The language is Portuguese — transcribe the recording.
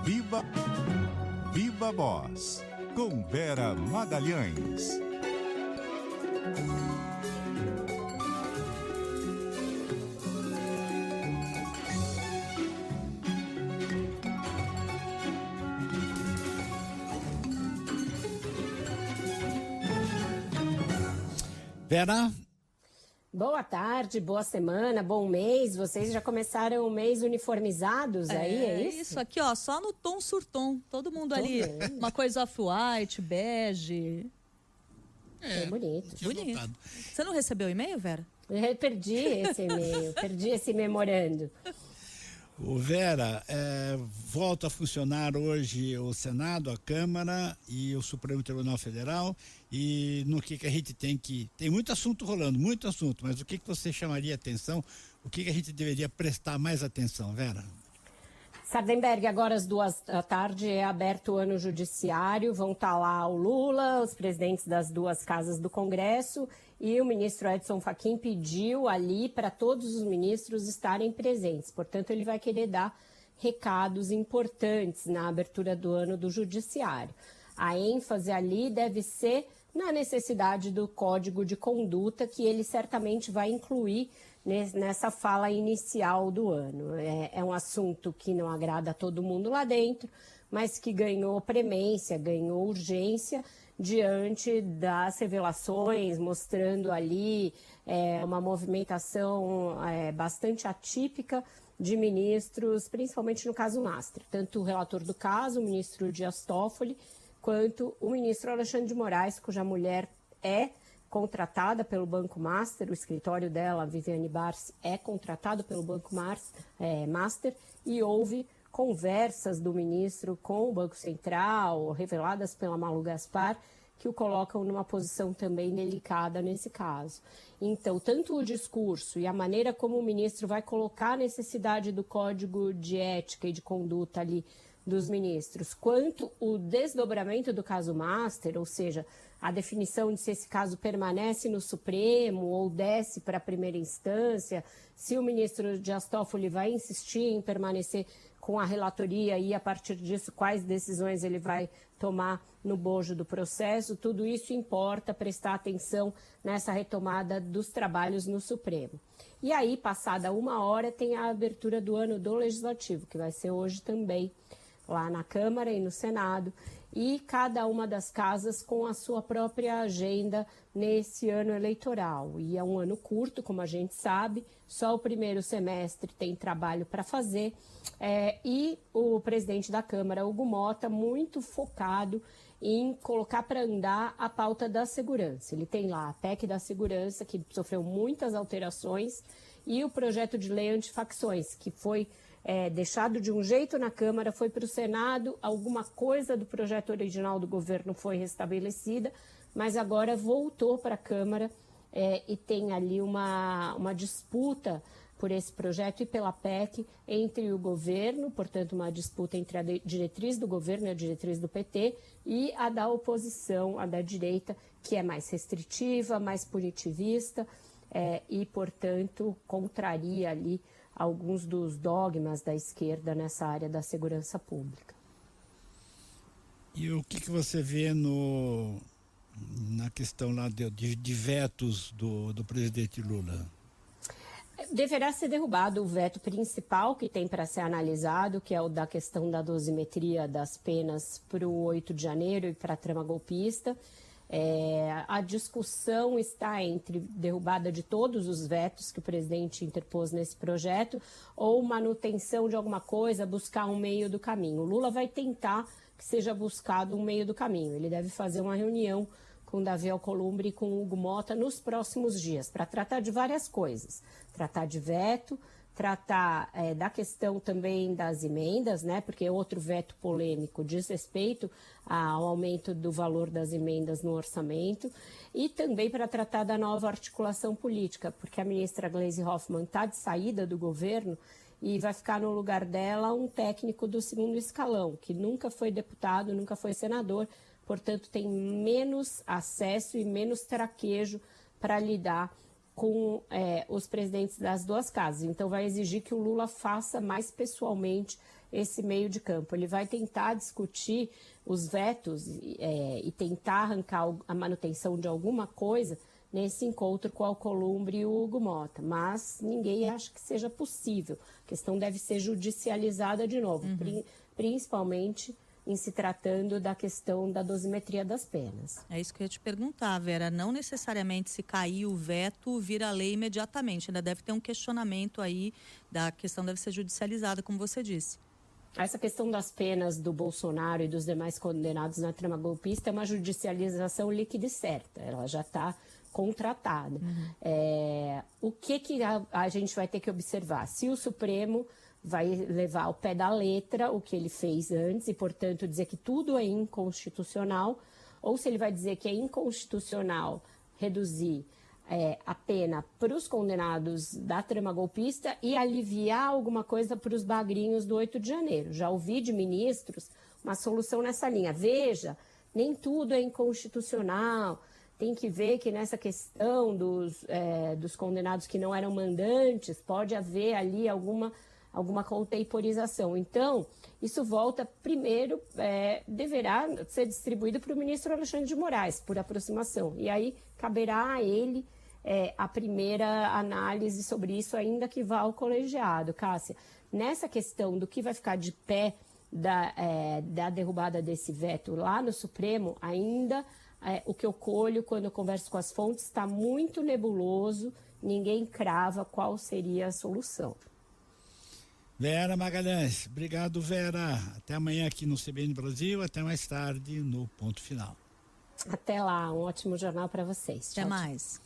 Viva, Viva Voz, com Vera Magalhães. Vera? Boa tarde, boa semana, bom mês. Vocês já começaram o mês uniformizados aí, é isso? Isso aqui, ó, só no tom sur tom. Todo mundo ali, uma coisa off-white, bege. É bonito. Bonito. Você não recebeu o e-mail, Vera? Eu perdi esse e-mail, perdi esse memorando. O Vera, volta a funcionar hoje o Senado, a Câmara e o Supremo Tribunal Federal. E no que a gente tem muito assunto rolando, muito assunto, mas o que você chamaria atenção, o que a gente deveria prestar mais atenção, Vera? Sardenberg, agora às 14h é aberto o ano judiciário, vão estar lá o Lula, os presidentes das duas casas do Congresso e o ministro Edson Fachin pediu ali para todos os ministros estarem presentes. Portanto, ele vai querer dar recados importantes na abertura do ano do judiciário. A ênfase ali deve ser na necessidade do Código de Conduta, que ele certamente vai incluir nessa fala inicial do ano. É um assunto que não agrada a todo mundo lá dentro, mas que ganhou premência, ganhou urgência diante das revelações, mostrando ali uma movimentação bastante atípica de ministros, principalmente no caso Master. Tanto o relator do caso, o ministro Dias Toffoli, quanto o ministro Alexandre de Moraes, cuja mulher é contratada pelo Banco Master, o escritório dela, Viviane Barsi, é contratado pelo Banco Master, e houve conversas do ministro com o Banco Central, reveladas pela Malu Gaspar, que o colocam numa posição também delicada nesse caso. Então, tanto o discurso e a maneira como o ministro vai colocar a necessidade do Código de Ética e de Conduta ali dos ministros, quanto o desdobramento do caso Master, ou seja, a definição de se esse caso permanece no Supremo ou desce para a primeira instância, se o ministro Dias Toffoli vai insistir em permanecer com a relatoria e, a partir disso, quais decisões ele vai tomar no bojo do processo, tudo isso importa prestar atenção nessa retomada dos trabalhos no Supremo. E aí, passada 1 hora, tem a abertura do ano do Legislativo, que vai ser hoje também, lá na Câmara e no Senado, e cada uma das casas com a sua própria agenda nesse ano eleitoral. E é um ano curto, como a gente sabe, só o primeiro semestre tem trabalho para fazer, e o presidente da Câmara, Hugo Motta, muito focado em colocar para andar a pauta da segurança. Ele tem lá a PEC da segurança, que sofreu muitas alterações, e o projeto de lei antifacções, que foi deixado de um jeito na Câmara, foi para o Senado, alguma coisa do projeto original do governo foi restabelecida, mas agora voltou para a Câmara e tem ali uma disputa por esse projeto e pela PEC entre o governo, portanto uma disputa entre a diretriz do governo e a diretriz do PT e a da oposição, a da direita, que é mais restritiva, mais punitivista e, portanto, contraria ali alguns dos dogmas da esquerda nessa área da segurança pública. E o que você vê na questão lá de vetos do presidente Lula? Deverá ser derrubado o veto principal que tem para ser analisado, que é o da questão da dosimetria das penas para o 8 de janeiro e para a trama golpista. A discussão está entre derrubada de todos os vetos que o presidente interpôs nesse projeto ou manutenção de alguma coisa, buscar um meio do caminho. O Lula vai tentar que seja buscado um meio do caminho. Ele deve fazer uma reunião com Davi Alcolumbre e com Hugo Motta nos próximos dias para tratar de várias coisas. Tratar de veto, tratar da questão também das emendas, né? Porque outro veto polêmico diz respeito ao aumento do valor das emendas no orçamento e também para tratar da nova articulação política, porque a ministra Gleisi Hoffmann está de saída do governo e vai ficar no lugar dela um técnico do segundo escalão, que nunca foi deputado, nunca foi senador, portanto tem menos acesso e menos traquejo para lidar com os presidentes das duas casas. Então vai exigir que o Lula faça mais pessoalmente esse meio de campo. Ele vai tentar discutir os vetos e tentar arrancar a manutenção de alguma coisa nesse encontro com o Alcolumbre e o Hugo Mota, mas ninguém acha que seja possível. A questão deve ser judicializada de novo, principalmente em se tratando da questão da dosimetria das penas. É isso que eu ia te perguntar, Vera. Não necessariamente se cair o veto, vira lei imediatamente. Ainda deve ter um questionamento aí, da questão deve ser judicializada, como você disse. Essa questão das penas do Bolsonaro e dos demais condenados na trama golpista é uma judicialização líquida e certa. Ela já está contratada. O que a gente vai ter que observar? Se o Supremo vai levar ao pé da letra o que ele fez antes e, portanto, dizer que tudo é inconstitucional, ou se ele vai dizer que é inconstitucional reduzir a pena para os condenados da trama golpista e aliviar alguma coisa para os bagrinhos do 8 de janeiro. Já ouvi de ministros uma solução nessa linha. Veja, nem tudo é inconstitucional, tem que ver que nessa questão dos condenados que não eram mandantes, pode haver ali alguma contemporização. Então, isso volta, primeiro, deverá ser distribuído para o ministro Alexandre de Moraes, por aproximação. E aí, caberá a ele a primeira análise sobre isso, ainda que vá ao colegiado. Cássia, nessa questão do que vai ficar de pé da derrubada desse veto lá no Supremo, ainda o que eu colho quando eu converso com as fontes está muito nebuloso, ninguém crava qual seria a solução. Vera Magalhães, obrigado, Vera. Até amanhã aqui no CBN Brasil, até mais tarde no Ponto Final. Até lá, um ótimo jornal para vocês. Até mais.